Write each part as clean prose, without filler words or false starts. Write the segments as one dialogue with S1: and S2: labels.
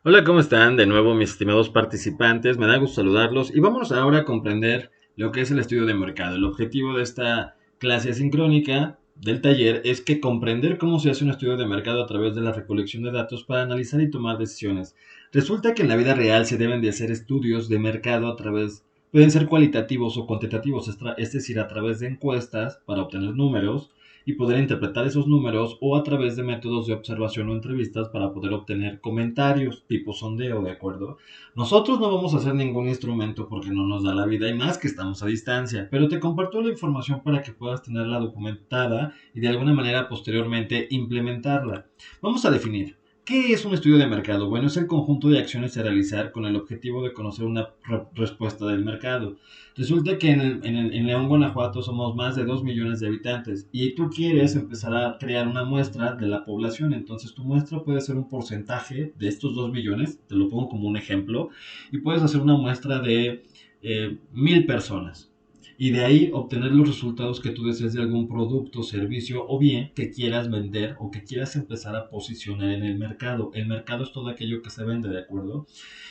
S1: Hola, ¿cómo están? De nuevo, mis estimados participantes, me da gusto saludarlos y vamos ahora a comprender lo que es el estudio de mercado. El objetivo de esta clase asincrónica del taller es que comprender cómo se hace un estudio de mercado a través de la recolección de datos para analizar y tomar decisiones. Resulta que en la vida real se deben de hacer estudios de mercado a través, pueden ser cualitativos o cuantitativos, es decir, a través de encuestas para obtener números y poder interpretar esos números o a través de métodos de observación o entrevistas para poder obtener comentarios tipo sondeo, ¿de acuerdo? Nosotros no vamos a hacer ningún instrumento porque no nos da la vida y más que estamos a distancia, pero te comparto la información para que puedas tenerla documentada y de alguna manera posteriormente implementarla. Vamos a definir. ¿Qué es un estudio de mercado? Bueno, es el conjunto de acciones a realizar con el objetivo de conocer una respuesta del mercado. Resulta que en León, Guanajuato somos más de 2 millones de habitantes y tú quieres empezar a crear una muestra de la población. Entonces tu muestra puede ser un porcentaje de estos 2 millones, te lo pongo como un ejemplo, y puedes hacer una muestra de 1,000 personas. Y de ahí obtener los resultados que tú desees de algún producto, servicio o bien que quieras vender o que quieras empezar a posicionar en el mercado. El mercado es todo aquello que se vende, ¿de acuerdo?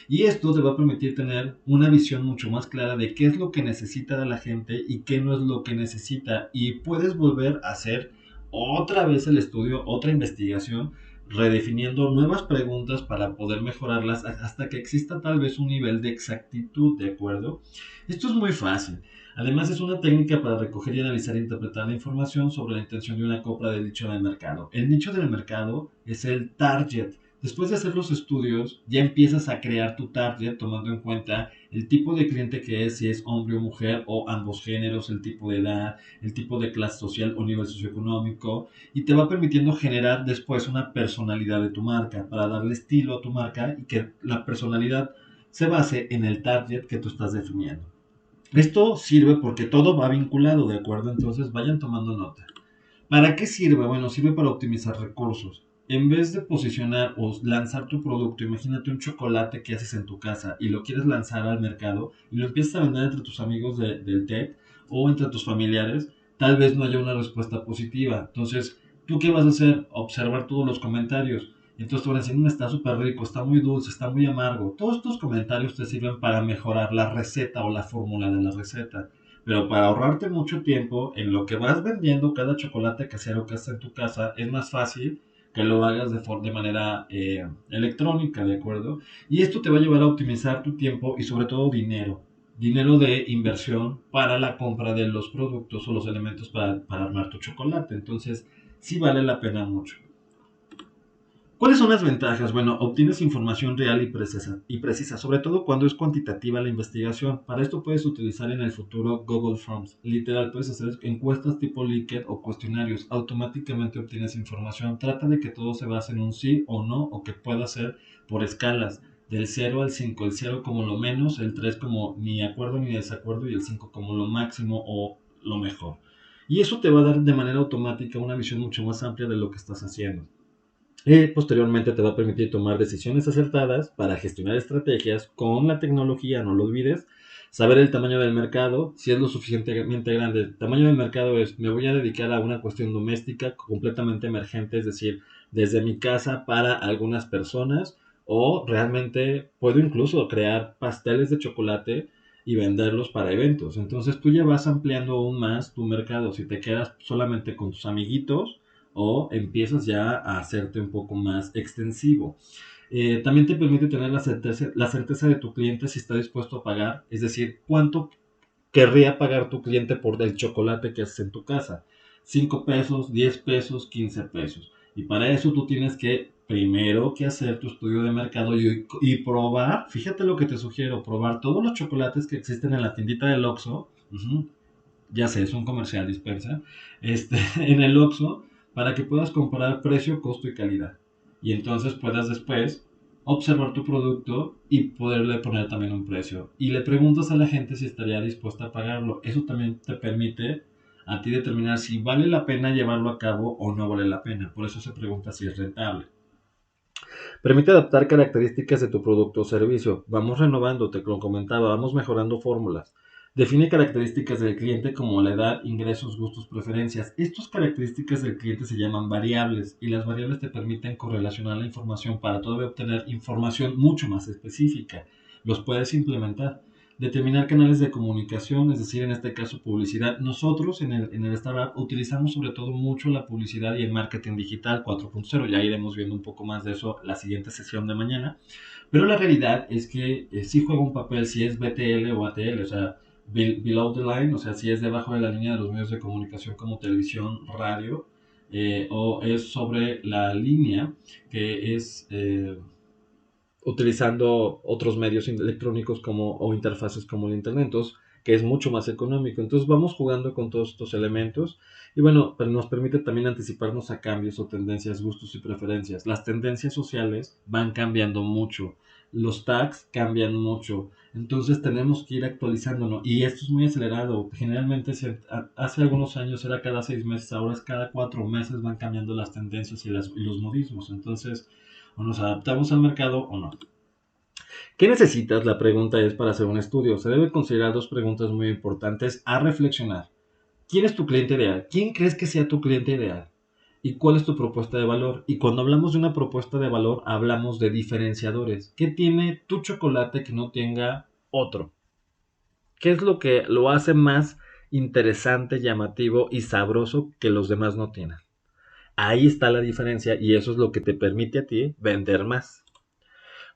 S1: Y esto te va a permitir tener una visión mucho más clara de qué es lo que necesita de la gente y qué no es lo que necesita. Y puedes volver a hacer otra vez el estudio, otra investigación, redefiniendo nuevas preguntas para poder mejorarlas hasta que exista tal vez un nivel de exactitud, ¿de acuerdo? Esto es muy fácil. Además es una técnica para recoger y analizar e interpretar la información sobre la intención de una compra del nicho del mercado. El nicho del mercado es el target. Después de hacer los estudios, ya empiezas a crear tu target tomando en cuenta el tipo de cliente que es, si es hombre o mujer o ambos géneros, el tipo de edad, el tipo de clase social o nivel socioeconómico, y te va permitiendo generar después una personalidad de tu marca para darle estilo a tu marca y que la personalidad se base en el target que tú estás definiendo. Esto sirve porque todo va vinculado, ¿de acuerdo? Entonces vayan tomando nota. ¿Para qué sirve? Bueno, sirve para optimizar recursos. En vez de posicionar o lanzar tu producto, imagínate un chocolate que haces en tu casa y lo quieres lanzar al mercado y lo empiezas a vender entre tus amigos del TEC o entre tus familiares, tal vez no haya una respuesta positiva. Entonces, ¿tú qué vas a hacer? Observar todos los comentarios. Entonces te van a decir, está súper rico, está muy dulce, está muy amargo. Todos estos comentarios te sirven para mejorar la receta o la fórmula de la receta. Pero para ahorrarte mucho tiempo en lo que vas vendiendo cada chocolate casero que está en tu casa, es más fácil que lo hagas de manera electrónica, ¿de acuerdo? Y esto te va a llevar a optimizar tu tiempo y sobre todo dinero. Dinero de inversión para la compra de los productos o los elementos para armar tu chocolate. Entonces, sí vale la pena mucho. ¿Cuáles son las ventajas? Bueno, obtienes información real y precisa, sobre todo cuando es cuantitativa la investigación. Para esto puedes utilizar en el futuro Google Forms. Literal, puedes hacer encuestas tipo Likert o cuestionarios. Automáticamente obtienes información. Trata de que todo se base en un sí o no o que pueda ser por escalas. Del 0 al 5. El 0 como lo menos, el 3 como ni acuerdo ni desacuerdo y el 5 como lo máximo o lo mejor. Y eso te va a dar de manera automática una visión mucho más amplia de lo que estás haciendo. Y posteriormente te va a permitir tomar decisiones acertadas para gestionar estrategias con la tecnología, no lo olvides. Saber el tamaño del mercado, si es lo suficientemente grande. El tamaño del mercado es, me voy a dedicar a una cuestión doméstica completamente emergente, es decir, desde mi casa para algunas personas, o realmente puedo incluso crear pasteles de chocolate y venderlos para eventos. Entonces tú ya vas ampliando aún más tu mercado. Si te quedas solamente con tus amiguitos, o empiezas ya a hacerte un poco más extensivo. También te permite tener la certeza de tu cliente si está dispuesto a pagar, es decir, cuánto querría pagar tu cliente por el chocolate que haces en tu casa. 5 pesos, 10 pesos, 15 pesos. Y para eso tú tienes que primero que hacer tu estudio de mercado y probar, fíjate lo que te sugiero, probar todos los chocolates que existen en la tiendita del Oxxo. Ya sé, es un comercial dispersa, en el Oxxo, para que puedas comparar precio, costo y calidad. Y entonces puedas después observar tu producto y poderle poner también un precio. Y le preguntas a la gente si estaría dispuesta a pagarlo. Eso también te permite a ti determinar si vale la pena llevarlo a cabo o no vale la pena. Por eso se pregunta si es rentable. Permite adaptar características de tu producto o servicio. Vamos renovando, te lo comentaba, vamos mejorando fórmulas. Define características del cliente como la edad, ingresos, gustos, preferencias. Estas características del cliente se llaman variables y las variables te permiten correlacionar la información para todavía obtener información mucho más específica. Los puedes implementar. Determinar canales de comunicación, es decir, en este caso publicidad. Nosotros en el startup utilizamos sobre todo mucho la publicidad y el marketing digital 4.0. Ya iremos viendo un poco más de eso la siguiente sesión de mañana. Pero la realidad es que sí juega un papel si es BTL o ATL, o sea, below the line, o sea, si es debajo de la línea de los medios de comunicación como televisión, radio, o es sobre la línea que es utilizando otros medios electrónicos como, o interfaces como el Internet, entonces, que es mucho más económico. Entonces vamos jugando con todos estos elementos y bueno, pero nos permite también anticiparnos a cambios o tendencias, gustos y preferencias. Las tendencias sociales van cambiando mucho, los tags cambian mucho, entonces tenemos que ir actualizándonos y esto es muy acelerado. Generalmente hace algunos años era cada 6 meses, ahora es cada 4 meses van cambiando las tendencias y los modismos. Entonces o nos adaptamos al mercado o no. ¿Qué necesitas? La pregunta es para hacer un estudio. Se debe considerar dos preguntas muy importantes a reflexionar. ¿Quién es tu cliente ideal? ¿Quién crees que sea tu cliente ideal? ¿Y cuál es tu propuesta de valor? Y cuando hablamos de una propuesta de valor, hablamos de diferenciadores. ¿Qué tiene tu chocolate que no tenga otro? ¿Qué es lo que lo hace más interesante, llamativo y sabroso que los demás no tienen? Ahí está la diferencia y eso es lo que te permite a ti vender más.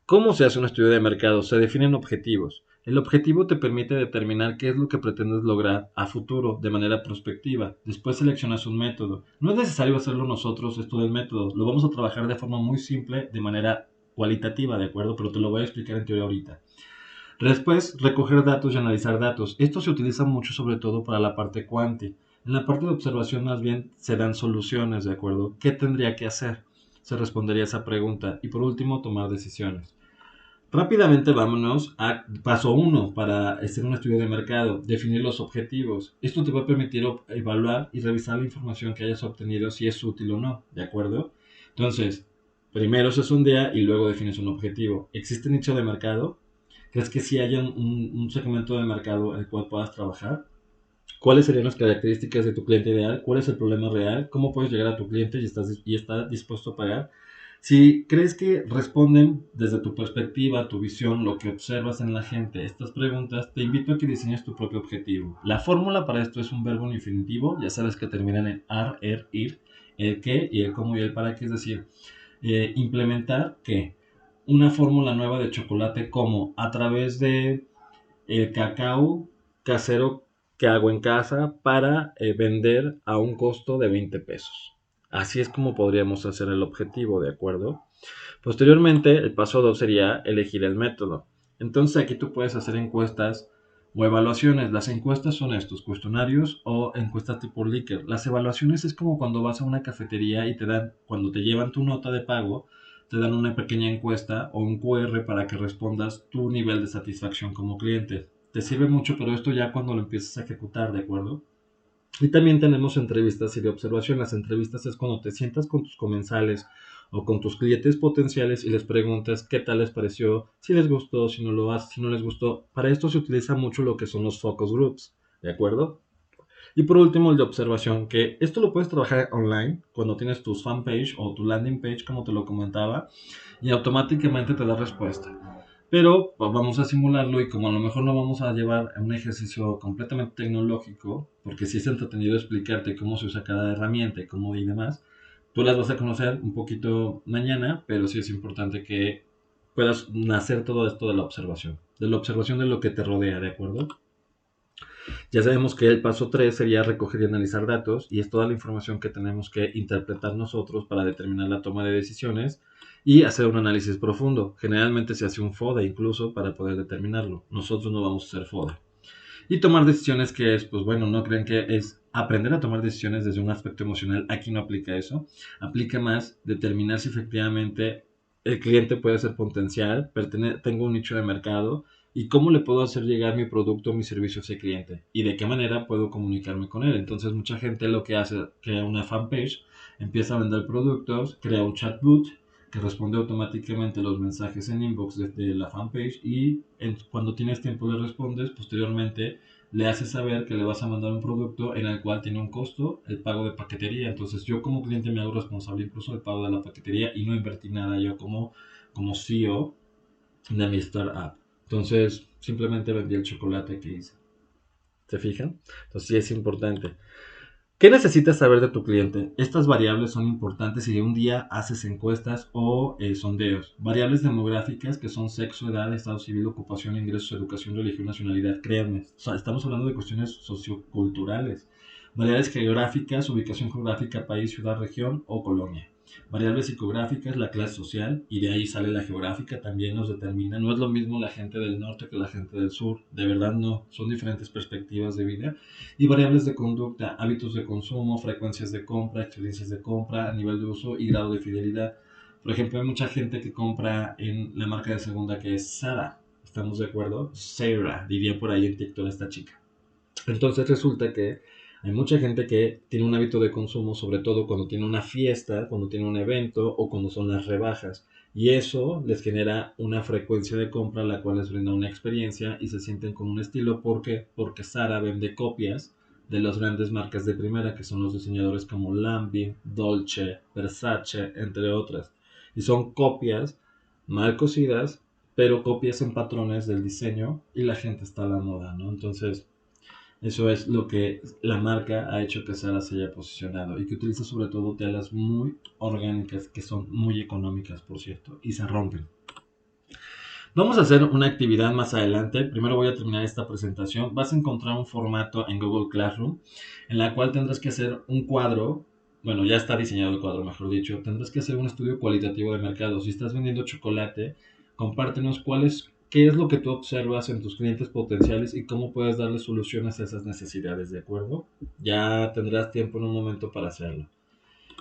S1: ¿Cómo se hace un estudio de mercado? Se definen objetivos. El objetivo te permite determinar qué es lo que pretendes lograr a futuro de manera prospectiva. Después seleccionas un método. No es necesario hacerlo nosotros esto del método. Lo vamos a trabajar de forma muy simple, de manera cualitativa, ¿de acuerdo? Pero te lo voy a explicar en teoría ahorita. Después, recoger datos y analizar datos. Esto se utiliza mucho sobre todo para la parte cuanti. En la parte de observación más bien se dan soluciones, ¿de acuerdo? ¿Qué tendría que hacer? Se respondería a esa pregunta. Y por último, tomar decisiones. Rápidamente vámonos a paso uno para hacer un estudio de mercado, definir los objetivos. Esto te va a permitir evaluar y revisar la información que hayas obtenido si es útil o no, ¿de acuerdo? Entonces, primero se sondea y luego defines un objetivo. ¿Existe nicho de mercado? ¿Crees que sí haya un segmento de mercado en el cual puedas trabajar? ¿Cuáles serían las características de tu cliente ideal? ¿Cuál es el problema real? ¿Cómo puedes llegar a tu cliente y está dispuesto a pagar? Si crees que responden desde tu perspectiva, tu visión, lo que observas en la gente, estas preguntas, te invito a que diseñes tu propio objetivo. La fórmula para esto es un verbo en infinitivo, ya sabes que terminan en ar, ir, el qué y el cómo y el para qué, es decir, implementar qué. Una fórmula nueva de chocolate como a través de el cacao casero que hago en casa para vender a un costo de 20 pesos. Así es como podríamos hacer el objetivo, ¿de acuerdo? Posteriormente, el paso 2 sería elegir el método. Entonces aquí tú puedes hacer encuestas o evaluaciones. Las encuestas son estos, cuestionarios o encuestas tipo Likert. Las evaluaciones es como cuando vas a una cafetería y te dan, cuando te llevan tu nota de pago, te dan una pequeña encuesta o un QR para que respondas tu nivel de satisfacción como cliente. Te sirve mucho, pero esto ya cuando lo empiezas a ejecutar, ¿de acuerdo? Y también tenemos entrevistas y de observación. Las entrevistas es cuando te sientas con tus comensales o con tus clientes potenciales y les preguntas qué tal les pareció, si les gustó, si no lo hace, si no les gustó. Para esto se utiliza mucho lo que son los focus groups, ¿de acuerdo? Y por último, el de observación, que esto lo puedes trabajar online cuando tienes tu fanpage o tu landing page, como te lo comentaba, y automáticamente te da respuesta. Pero pues, vamos a simularlo y como a lo mejor no vamos a llevar un ejercicio completamente tecnológico, porque sí es entretenido explicarte cómo se usa cada herramienta y cómo y demás, tú las vas a conocer un poquito mañana, pero sí es importante que puedas nacer todo esto de la observación de lo que te rodea, ¿de acuerdo? Ya sabemos que el paso 3 sería recoger y analizar datos y es toda la información que tenemos que interpretar nosotros para determinar la toma de decisiones y hacer un análisis profundo. Generalmente se hace un FODA incluso para poder determinarlo. Nosotros no vamos a hacer FODA. Y tomar decisiones que es, pues bueno, no creen que es aprender a tomar decisiones desde un aspecto emocional. Aquí no aplica eso. Aplica más determinar si efectivamente el cliente puede ser potencial, tengo un nicho de mercado y cómo le puedo hacer llegar mi producto o mi servicio a ese cliente y de qué manera puedo comunicarme con él. Entonces mucha gente lo que hace, crea una fanpage, empieza a vender productos, crea un chatbot que responde automáticamente los mensajes en inbox de la fanpage y cuando tienes tiempo le respondes, posteriormente le haces saber que le vas a mandar un producto en el cual tiene un costo el pago de paquetería. Entonces yo como cliente me hago responsable incluso del pago de la paquetería y no invertí nada yo como CEO de mi startup. Entonces simplemente vendí el chocolate que hice. ¿Se fijan? Entonces sí es importante. ¿Qué necesitas saber de tu cliente? Estas variables son importantes si un día haces encuestas o sondeos. Variables demográficas que son sexo, edad, estado civil, ocupación, ingresos, educación, religión, nacionalidad. Créanme, o sea, estamos hablando de cuestiones socioculturales. Variables geográficas, ubicación geográfica, país, ciudad, región o colonia. Variables psicográficas, la clase social, y de ahí sale la geográfica, también nos determina. No es lo mismo la gente del norte que la gente del sur, de verdad no, son diferentes perspectivas de vida. Y variables de conducta, hábitos de consumo, frecuencias de compra, experiencias de compra, nivel de uso y grado de fidelidad. Por ejemplo, hay mucha gente que compra en la marca de segunda que es Zara. ¿Estamos de acuerdo? Sarah, diría por ahí en TikTok esta chica. Entonces resulta que hay mucha gente que tiene un hábito de consumo, sobre todo cuando tiene una fiesta, cuando tiene un evento o cuando son las rebajas. Y eso les genera una frecuencia de compra, la cual les brinda una experiencia y se sienten con un estilo. ¿Por qué? Porque Zara vende copias de las grandes marcas de primera, que son los diseñadores como Lambi, Dolce, Versace, entre otras. Y son copias mal cosidas, pero copias en patrones del diseño y la gente está a la moda, ¿no? Entonces, eso es lo que la marca ha hecho que Sara se haya posicionado y que utiliza sobre todo telas muy orgánicas que son muy económicas, por cierto, y se rompen. Vamos a hacer una actividad más adelante. Primero voy a terminar esta presentación. Vas a encontrar un formato en Google Classroom en la cual tendrás que hacer un cuadro. Bueno, ya está diseñado el cuadro, mejor dicho. Tendrás que hacer un estudio cualitativo de mercado. Si estás vendiendo chocolate, compártenos qué es lo que tú observas en tus clientes potenciales y cómo puedes darle soluciones a esas necesidades, ¿de acuerdo? Ya tendrás tiempo en un momento para hacerlo.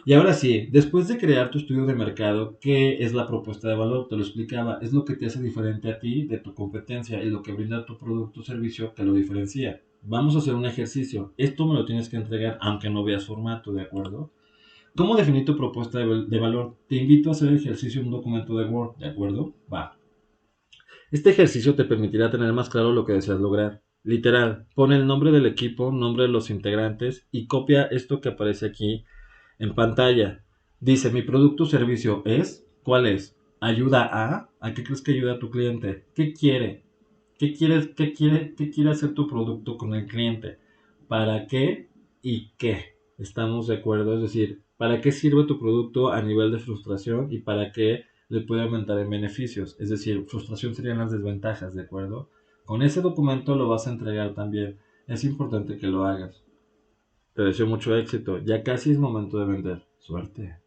S1: Y ahora sí, después de crear tu estudio de mercado, ¿qué es la propuesta de valor? Te lo explicaba, es lo que te hace diferente a ti de tu competencia y lo que brinda tu producto o servicio que lo diferencia. Vamos a hacer un ejercicio. Esto me lo tienes que entregar aunque no veas formato, ¿de acuerdo? ¿Cómo definir tu propuesta de valor? Te invito a hacer el ejercicio en un documento de Word, ¿de acuerdo? Va. Este ejercicio te permitirá tener más claro lo que deseas lograr. Literal, pon el nombre del equipo, nombre de los integrantes y copia esto que aparece aquí en pantalla. Dice, mi producto o servicio es, ¿cuál es? ¿Ayuda a qué crees que ayuda a tu cliente? ¿Qué quiere? ¿Qué quiere hacer tu producto con el cliente? ¿Para qué y qué? ¿Estamos de acuerdo? Es decir, ¿para qué sirve tu producto a nivel de frustración y para qué le puede aumentar en beneficios? Es decir, frustración serían las desventajas, ¿de acuerdo? Con ese documento lo vas a entregar también. Es importante que lo hagas. Te deseo mucho éxito. Ya casi es momento de vender. Suerte.